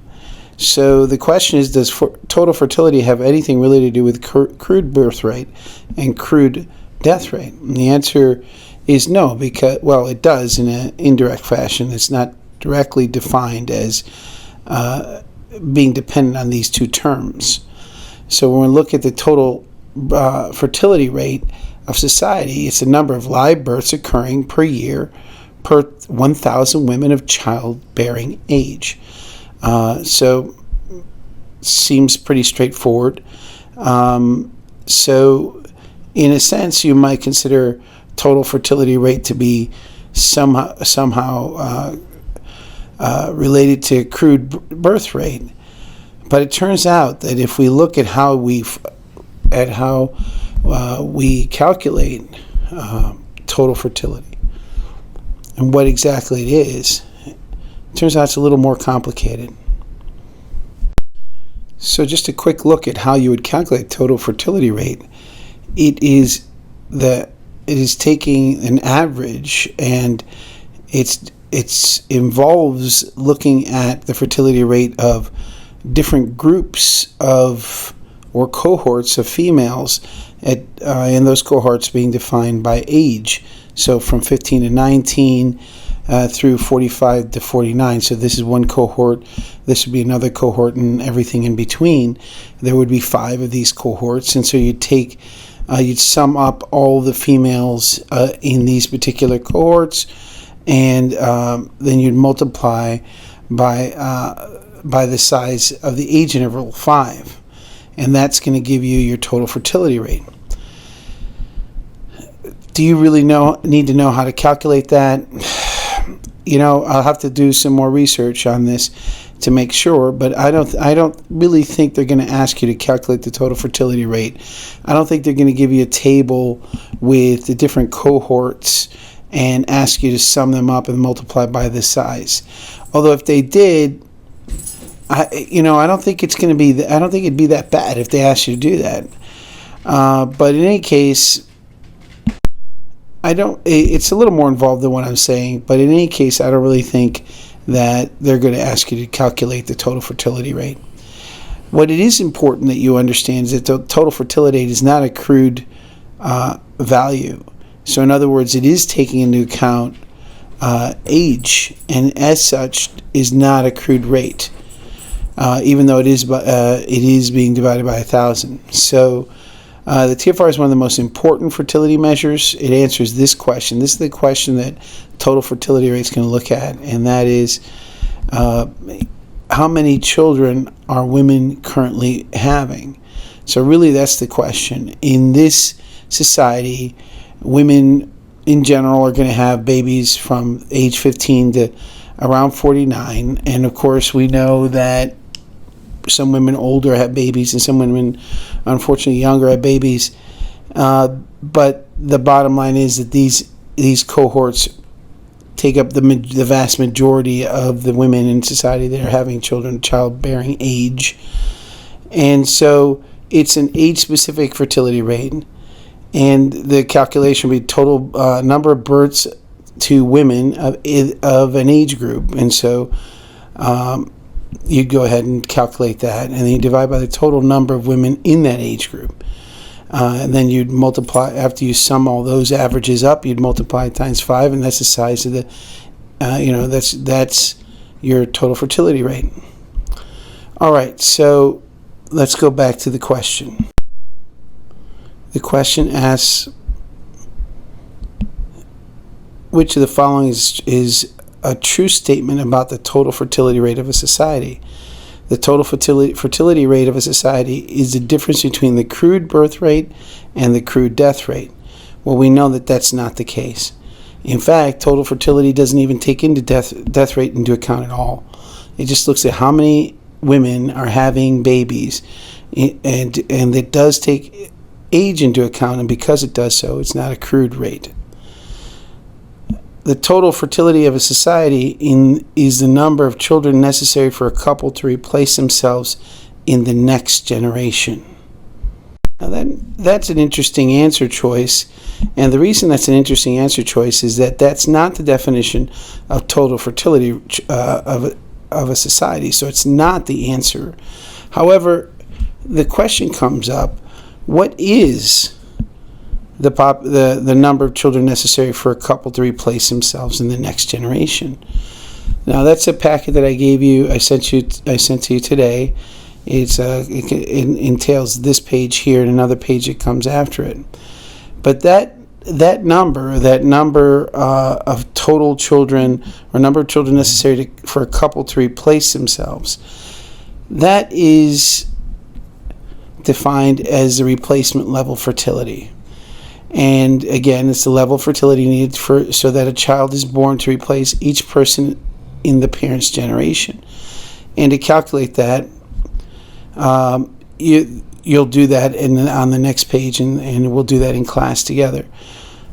Speaker 1: So the question is, does total fertility have anything really to do with crude birth rate and crude death rate? And the answer is no, because, well, it does in an indirect fashion. It's not directly defined as being dependent on these two terms. So when we look at the total fertility rate of society, it's the number of live births occurring per year per 1,000 women of childbearing age. So seems pretty straightforward. So in a sense, you might consider total fertility rate to be somehow related to crude birth rate. But it turns out that if we look at how we calculate total fertility and what exactly it is, it turns out it's a little more complicated. So just a quick look at how you would calculate total fertility rate. It is taking an average, and it involves looking at the fertility rate of different groups of or cohorts of females, in those cohorts being defined by age. So from 15 to 19 through 45 to 49. So this is one cohort, this would be another cohort, and everything in between. There would be 5 of these cohorts, and so you'd sum up all the females in these particular cohorts, and then you'd multiply by the size of the age interval 5, and that's going to give you your total fertility rate. Do you really need to know how to calculate that? I'll have to do some more research on this to make sure, but I don't really think they're going to ask you to calculate the total fertility rate. I don't think they're going to give you a table with the different cohorts and ask you to sum them up and multiply by the size. Although if they did, I don't think it's going to be. I don't think it'd be that bad if they asked you to do that. But in any case, it's a little more involved than what I'm saying, but in any case, I don't really think that they're going to ask you to calculate the total fertility rate. What it is important that you understand is that the total fertility rate is not a crude value. So in other words, it is taking into account age, and as such is not a crude rate. even though it is being divided by 1,000. So the TFR is one of the most important fertility measures. It answers this question. This is the question that total fertility rate is going to look at, and that is how many children are women currently having? So really that's the question. In this society, women in general are going to have babies from age 15 to around 49, and of course we know that some women older have babies and some women unfortunately younger have babies, but the bottom line is that these cohorts take up the vast majority of the women in society that are having children, childbearing age. And so it's an age-specific fertility rate, and the calculation would be total number of births to women of an age group. And so you'd go ahead and calculate that, and then you divide by the total number of women in that age group. And then you'd multiply, after you sum all those averages up, you'd multiply it times 5, and that's the size of the, that's your total fertility rate. All right, so let's go back to the question. The question asks, which of the following is a true statement about the total fertility rate of a society? The total fertility rate of a society is the difference between the crude birth rate and the crude death rate. Well, we know that that's not the case. In fact, total fertility doesn't even take into death rate into account at all. It just looks at how many women are having babies, and it does take age into account, and because it does so, it's not a crude rate. The total fertility of a society is the number of children necessary for a couple to replace themselves in the next generation. Now that's an interesting answer choice, and the reason that's an interesting answer choice is that that's not the definition of total fertility of a society, so it's not the answer. However, the question comes up, what is the number of children necessary for a couple to replace themselves in the next generation? Now that's a packet that I gave you. I sent to you today. It entails this page here and another page that comes after it. But that number of total children, or number of children necessary for a couple to replace themselves, that is defined as the replacement level fertility. And again, it's the level of fertility needed so that a child is born to replace each person in the parent's generation. And to calculate that, you'll do that on the next page, and we'll do that in class together.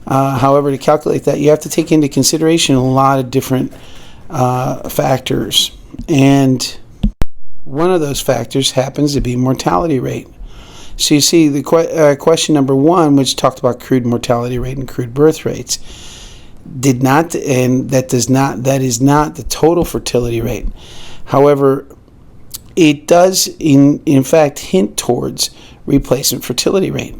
Speaker 1: However, to calculate that, you have to take into consideration a lot of different factors. And one of those factors happens to be mortality rate. So you see, the question number 1, which talked about crude mortality rate and crude birth rates, that is not the total fertility rate. However, it does in fact hint towards replacement fertility rate.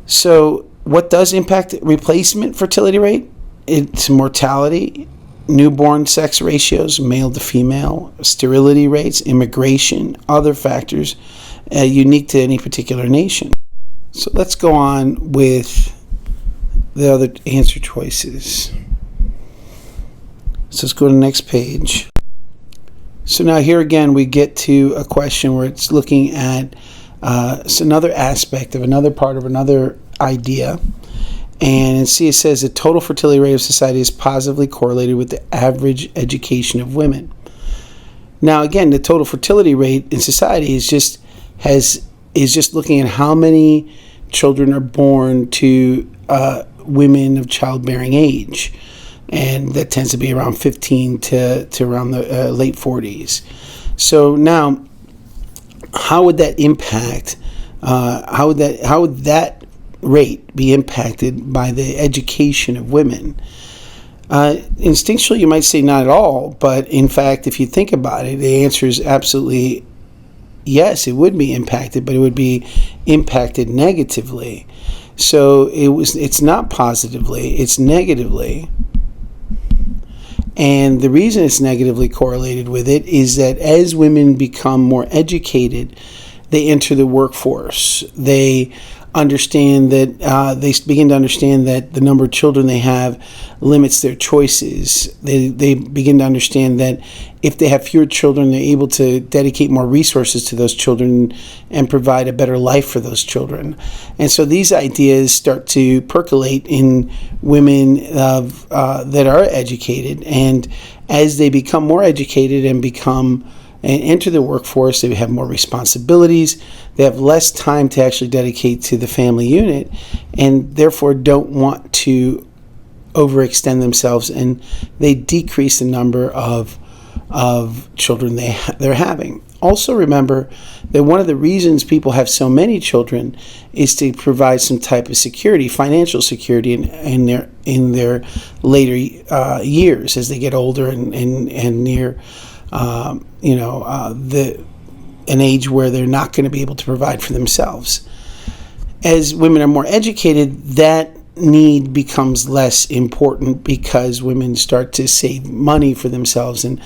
Speaker 1: So what does impact replacement fertility rate? It's mortality, newborn sex ratios, male to female, sterility rates, immigration, other factors unique to any particular nation. So let's go on with the other answer choices. So let's go to the next page. So now here again we get to a question where it's looking at another aspect of another part of another idea. And see, it says the total fertility rate of society is positively correlated with the average education of women. Now again, the total fertility rate in society is just looking at how many children are born to women of childbearing age, and that tends to be around 15 to around the late 40s. So now, how would that impact? How would that rate be impacted by the education of women? Instinctually, you might say not at all, but in fact, if you think about it, the answer is absolutely yes, it would be impacted, but it would be impacted negatively. So it's not positively, it's negatively. And the reason it's negatively correlated with it is that as women become more educated, they enter the workforce. They understand that they begin to understand that the number of children they have limits their choices. They begin to understand that if they have fewer children, they're able to dedicate more resources to those children and provide a better life for those children. And so these ideas start to percolate in women that are educated. And as they become more educated and enter the workforce, they have more responsibilities. They have less time to actually dedicate to the family unit, and therefore don't want to overextend themselves, and they decrease the number of children they're having. Also remember that one of the reasons people have so many children is to provide some type of security, financial security in their later years as they get older and near an age where they're not going to be able to provide for themselves. As women are more educated, that need becomes less important because women start to save money for themselves and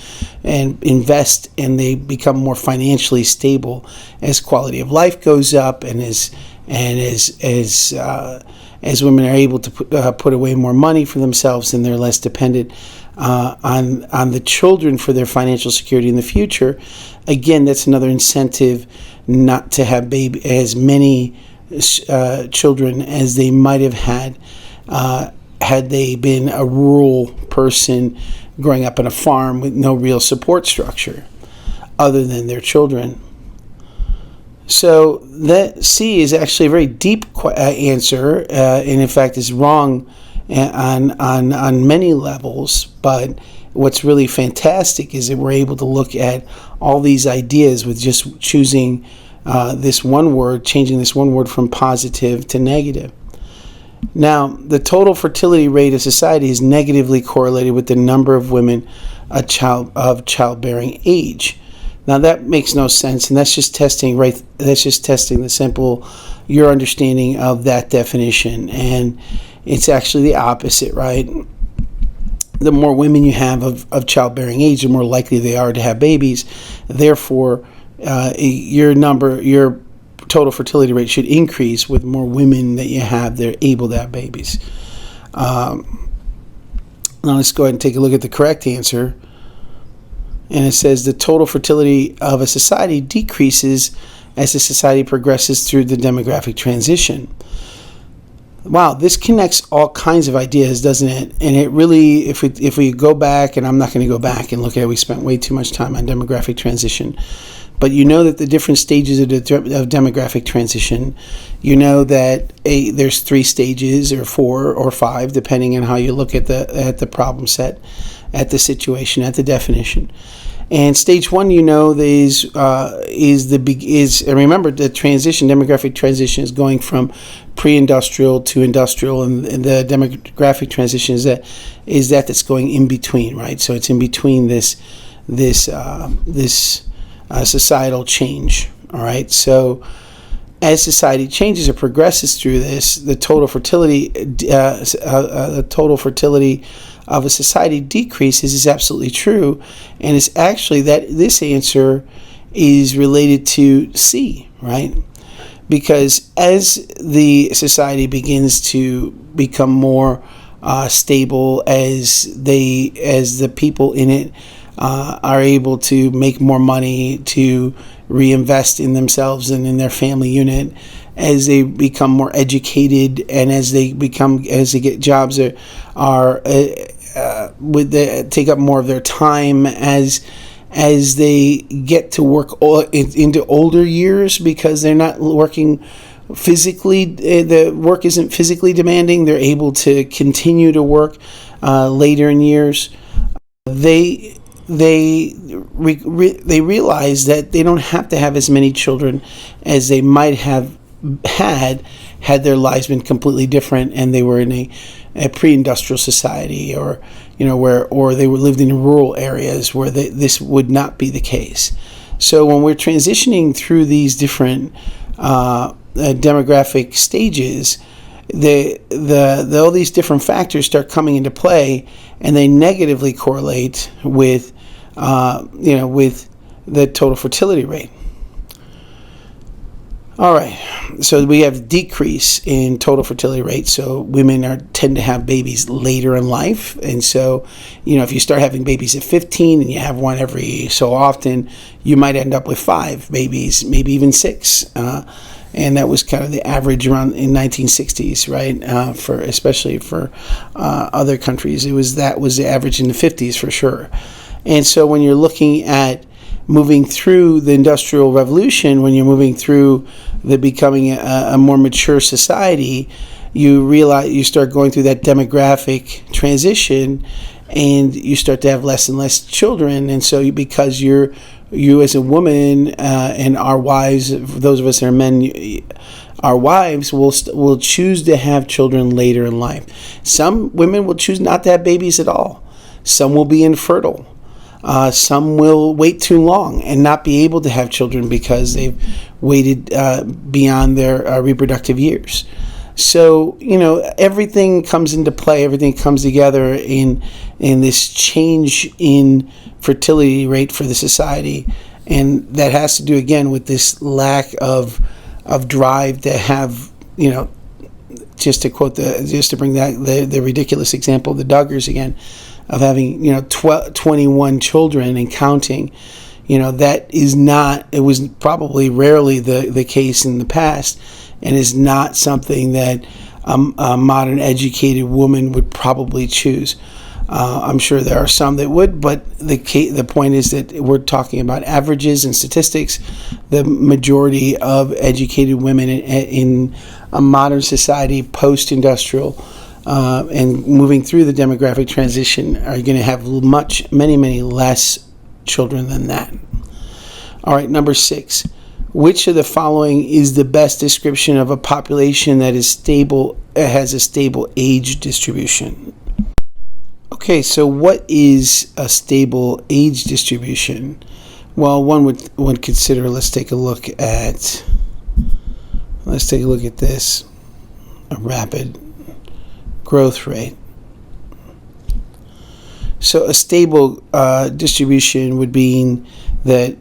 Speaker 1: invest, and they become more financially stable as quality of life goes up, and as women are able to put away more money for themselves, and they're less dependent on the children for their financial security in the future. Again, that's another incentive not to have as many children as they might have had they been a rural person growing up on a farm with no real support structure other than their children. So that C is actually a very deep answer, and in fact is wrong on many levels. But what's really fantastic is that we're able to look at all these ideas with just choosing this one word, changing this one word from positive to negative. Now, the total fertility rate of society is negatively correlated with the number of women of childbearing age. Now, that makes no sense, and that's just testing your understanding of that definition, and it's actually the opposite, right? The more women you have of childbearing age, the more likely they are to have babies. Therefore, your total fertility rate should increase with more women that you have that are able to have babies. Now let's go ahead and take a look at the correct answer. And it says the total fertility of a society decreases as the society progresses through the demographic transition. Wow, this connects all kinds of ideas, doesn't it? And it really, if we go back, and I'm not going to go back and look at it, we spent way too much time on demographic transition. But you know that the different stages of demographic transition, you know that there's 3 stages or 4 or 5, depending on how you look at the problem set, at the situation, at the definition. And stage 1, you know, is and remember the demographic transition is going from pre-industrial to industrial, and the demographic transition is that's going in between, right? So it's in between this societal change. All right. So as society changes or progresses through this, the total fertility of a society decreases is absolutely true, and it's actually that this answer is related to C, right? Because as the society begins to become more stable, as the people in it are able to make more money to reinvest in themselves and in their family unit, as they become more educated, and as they get jobs that take up more of their time, as they get to work into older years, because they're not working physically, the work isn't physically demanding, they're able to continue to work later in years. They realize that they don't have to have as many children as they might have had their lives been completely different, and they were in a pre-industrial society, or they lived in rural areas where this would not be the case. So when we're transitioning through these different demographic stages, all these different factors start coming into play, and they negatively correlate with with the total fertility rate. All right, so we have decrease in total fertility rate. So women tend to have babies later in life, and so if you start having babies at 15 and you have one every so often, you might end up with 5 babies, maybe even 6. And that was kind of the average around in 1960s, right? Especially for other countries, that was the average in the 50s for sure. And so when you're looking at moving through the Industrial Revolution, when you're moving through the becoming a more mature society, you realize you start going through that demographic transition, and you start to have less and less children. And so because you as a woman and our wives, those of us that are men, our wives will choose to have children later in life. Some women will choose not to have babies at all. Some will be infertile. Some will wait too long and not be able to have children because they've waited beyond their reproductive years. So, everything comes into play, everything comes together in this change in fertility rate for the society. And that has to do, again, with this lack of drive to have, just to bring the ridiculous example of the Duggars again, of having 21 children and counting. It was probably rarely the case in the past, and is not something that a modern educated woman would probably choose. I'm sure there are some that would, but the point is that we're talking about averages and statistics. The majority of educated women in a modern society, post-industrial, and moving through the demographic transition, are going to have many less children than that. All right, number 6. Which of the following is the best description of a population that is stable, has a stable age distribution? Okay, so what is a stable age distribution? Well, one would consider. Let's take a look at this: a rapid growth rate. So a stable distribution would mean that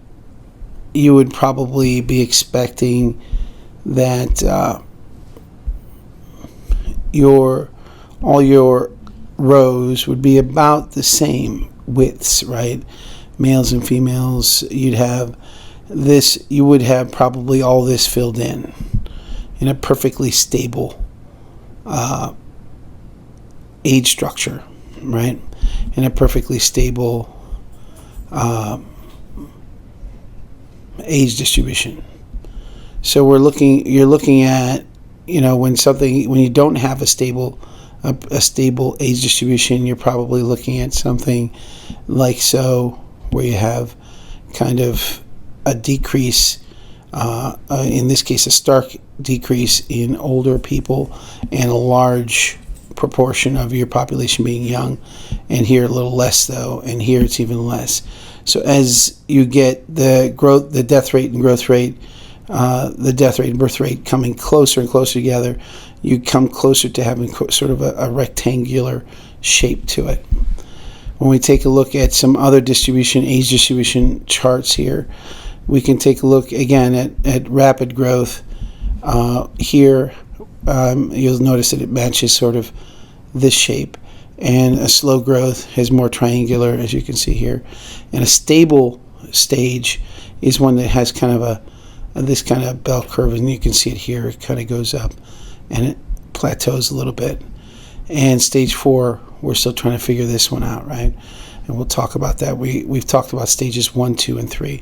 Speaker 1: you would probably be expecting that all your rows would be about the same widths, right? Males and females, you would have probably all this filled in a perfectly stable age structure, right? In a perfectly stable age distribution. So you're looking at, when you don't have a stable age distribution, you're probably looking at something like so, where you have kind of a decrease, in this case a stark decrease in older people, and a large proportion of your population being young, and here a little less though, and here it's even less. So as you get the death rate and growth rate, the death rate and birth rate coming closer and closer together, you come closer to having sort of a rectangular shape to it. When we take a look at some other age distribution charts here, we can take a look again at rapid growth. Here, you'll notice that it matches sort of this shape, and a slow growth is more triangular, as you can see here, and a stable stage is one that has kind of this kind of bell curve, and you can see it here. It kind of goes up and it plateaus a little bit. And stage 4, we're still trying to figure this one out, right? And we'll talk about that. We've talked about stages 1, 2, and 3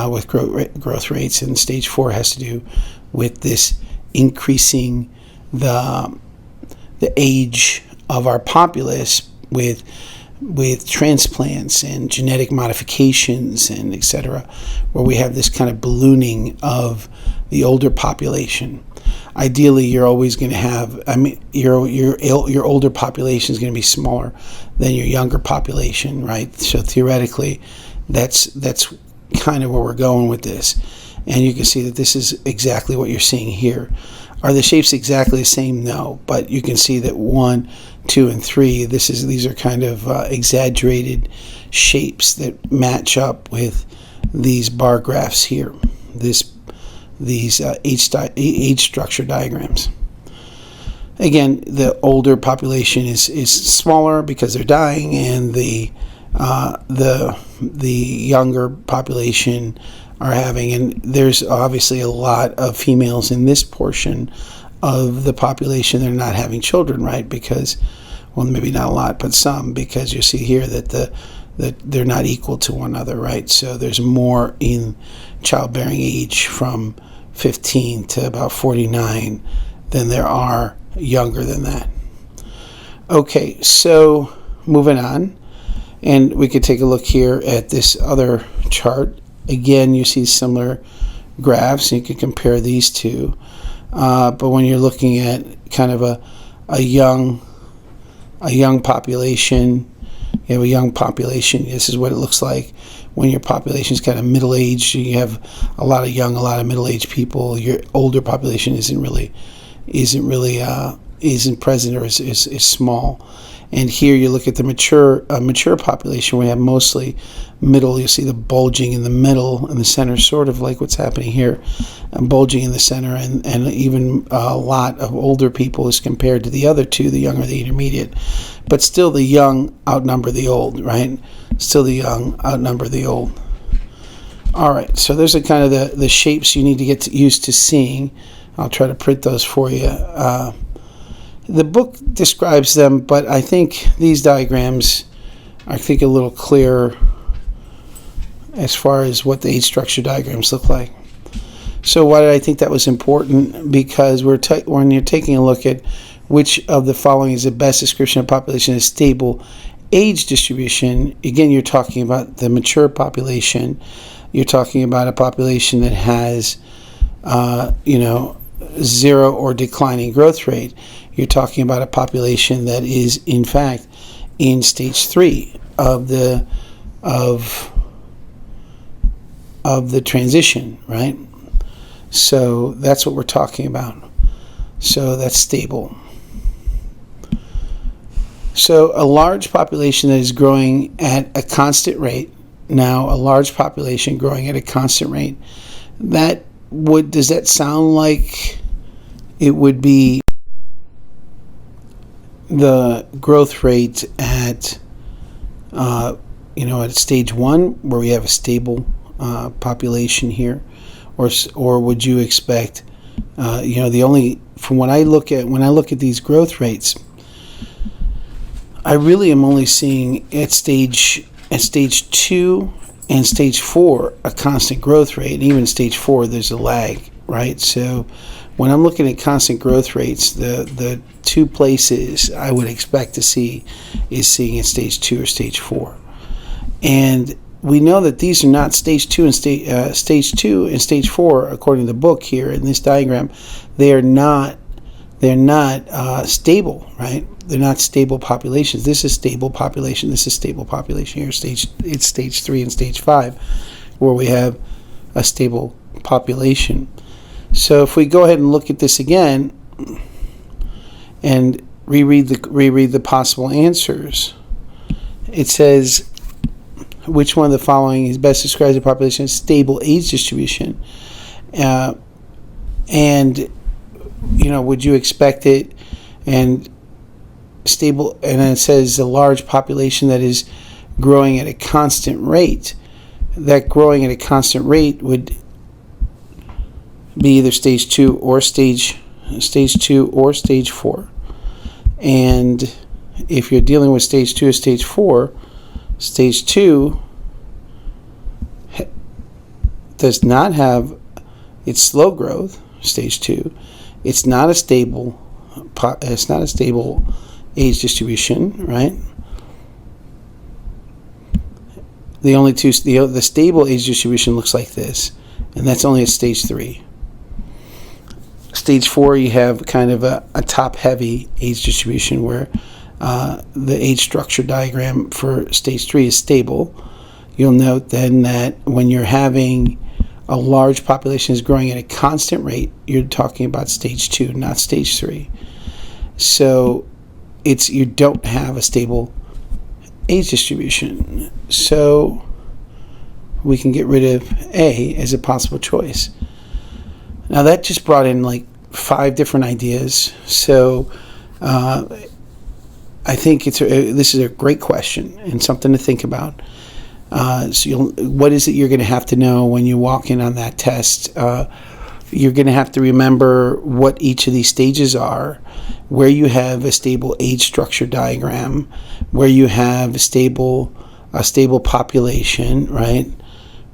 Speaker 1: with growth rates, and stage 4 has to do with this increasing the age of our populace with transplants and genetic modifications and etc., where we have this kind of ballooning of the older population. Ideally, you're always going to have, your older population is going to be smaller than your younger population, right? So theoretically, that's kind of where we're going with this. And you can see that this is exactly what you're seeing here. Are the shapes exactly the same? No, but you can see that 1, 2, and 3. These are kind of exaggerated shapes that match up with these bar graphs here. These age structure diagrams. Again, the older population is smaller because they're dying, and the younger population are having, and there's obviously a lot of females in this portion of the population that are not having children, right? Because, well, maybe not a lot, but some, because you see here that they're not equal to one another, right? So there's more in childbearing age from 15 to about 49 than there are younger than that. Okay, so moving on, and we could take a look here at this other chart. Again, you see similar graphs, and you can compare these two. But when you're looking at kind of a young population, you have a young population. This is what it looks like when your population is kind of middle-aged. You have a lot of young, a lot of middle-aged people. Your older population isn't present, or is small. And here you look at the mature population. We have mostly middle. You see the bulging in the middle and the center, sort of like what's happening here, bulging in the center, and even a lot of older people as compared to the other two, the young or the intermediate. But still, the young outnumber the old, right? Still, the young outnumber the old. All right, so those are kind of the shapes you need to get used to seeing. I'll try to print those for you. The book describes them, but I think these diagrams are, a little clearer as far as what the age structure diagrams look like. So why did I think that was important? Because when you're taking a look at which of the following is the best description of population is stable age distribution, again, you're talking about the mature population. You're talking about a population that has, zero or declining growth rate. You're talking about a population that is, in fact, in stage 3 of the transition, right? So that's what we're talking about. So that's stable. So a large population that is growing at a constant rate. Now, a large population growing at a constant rate. Does that sound like it would be the growth rate at at stage 1, where we have a stable population here, or would you expect from when I look at these growth rates, I really am only seeing at stage 2 and stage 4 a constant growth rate. And even stage 4 there's a lag, right? So when I'm looking at constant growth rates, the two places I would expect to see is seeing at stage 2 or stage 4. And we know that these are not stage 2 and stage 2 and stage 4, according to the book here in this diagram. They're not stable, right? They're not stable populations. This is stable population. This is stable population here. It's stage 3 and stage 5, where we have a stable population. So if we go ahead and look at this again and reread the possible answers, it says, which one of the following is best describes the population as stable age distribution? Would you expect it and stable? And then it says a large population that is growing at a constant rate. That growing at a constant rate would be either stage 2 or stage 4. And if you're dealing with stage 2 or stage 4, stage 2 does not have its slow growth. Stage 2, it's not a stable age distribution, right? The stable age distribution looks like this, and that's only at stage 3. Stage 4, you have kind of a top-heavy age distribution where the age structure diagram for stage 3 is stable. You'll note then that when you're having a large population is growing at a constant rate, you're talking about stage 2, not stage 3. So you don't have a stable age distribution. So we can get rid of A as a possible choice. Now that just brought in like 5 different ideas. So I think this is a great question and something to think about. What is it you're going to have to know when you walk in on that test? You're going to have to remember what each of these stages are, where you have a stable age structure diagram, where you have a stable population, right?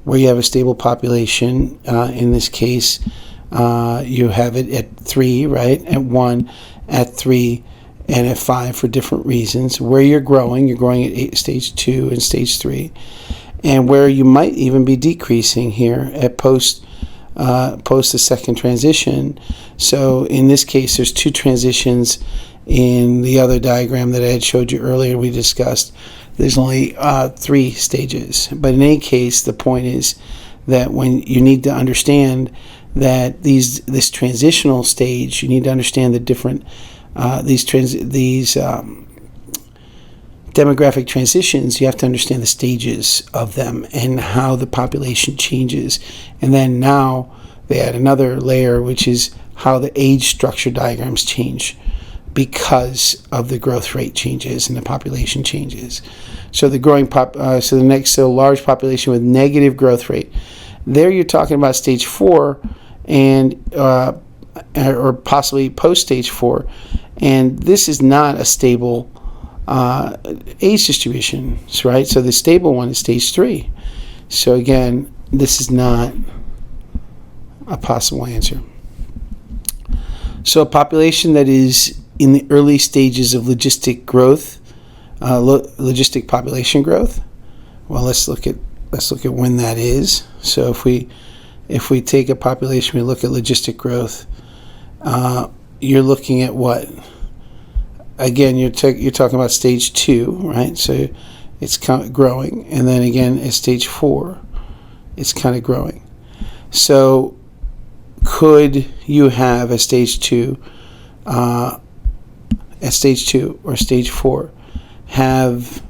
Speaker 1: Where you have a stable population, in this case, you have it at 3, right? At 1, at 3, and at 5 for different reasons. Where you're growing at stage 2 and stage 3, and where you might even be decreasing here at post the second transition. So in this case, there's 2 transitions. In the other diagram that I had showed you earlier, we discussed there's only 3 stages. But in any case, the point is that when you need to understand that this transitional stage, you need to understand the different these demographic transitions. You have to understand the stages of them and how the population changes. And then now they add another layer, which is how the age structure diagrams change because of the growth rate changes and the population changes. So the large population with negative growth rate, there you're talking about stage 4 and or possibly post stage 4, and this is not a stable age distribution, right? So the stable one is stage 3. So again, this is not a possible answer. So a population that is in the early stages of logistic growth, logistic population growth. Well, let's look at when that is. So if we take a population, we look at logistic growth. You're looking at what? Again, you're talking about stage 2, right? So it's kind of growing, and then again at stage 4, it's kind of growing. So could you have a stage 2, or stage 4, have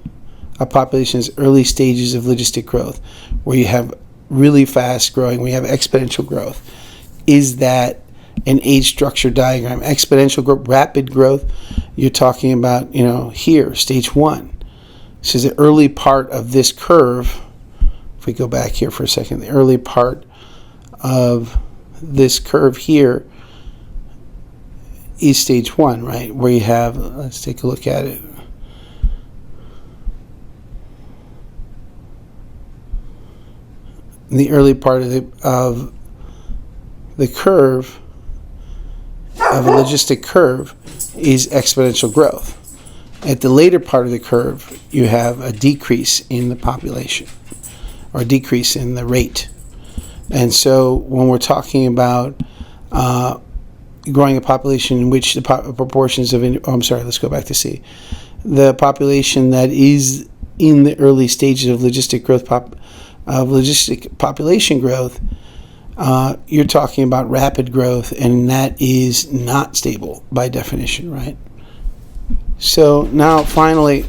Speaker 1: a population's early stages of logistic growth, where you have really fast growing, we have exponential growth? Is that an age structure diagram? Exponential growth, rapid growth, you're talking about, here, stage 1. So the early part of this curve, if we go back here for a second, the early part of this curve here is stage 1, right? Where you have, let's take a look at it. In the early part of the curve, of a logistic curve, is exponential growth. At the later part of the curve, you have a decrease in the population, or a decrease in the rate. And so when we're talking about growing a population in which the proportions of, let's go back to C. The population that is in the early stages of logistic growth, logistic population growth, you're talking about rapid growth, and that is not stable by definition, right? So now finally,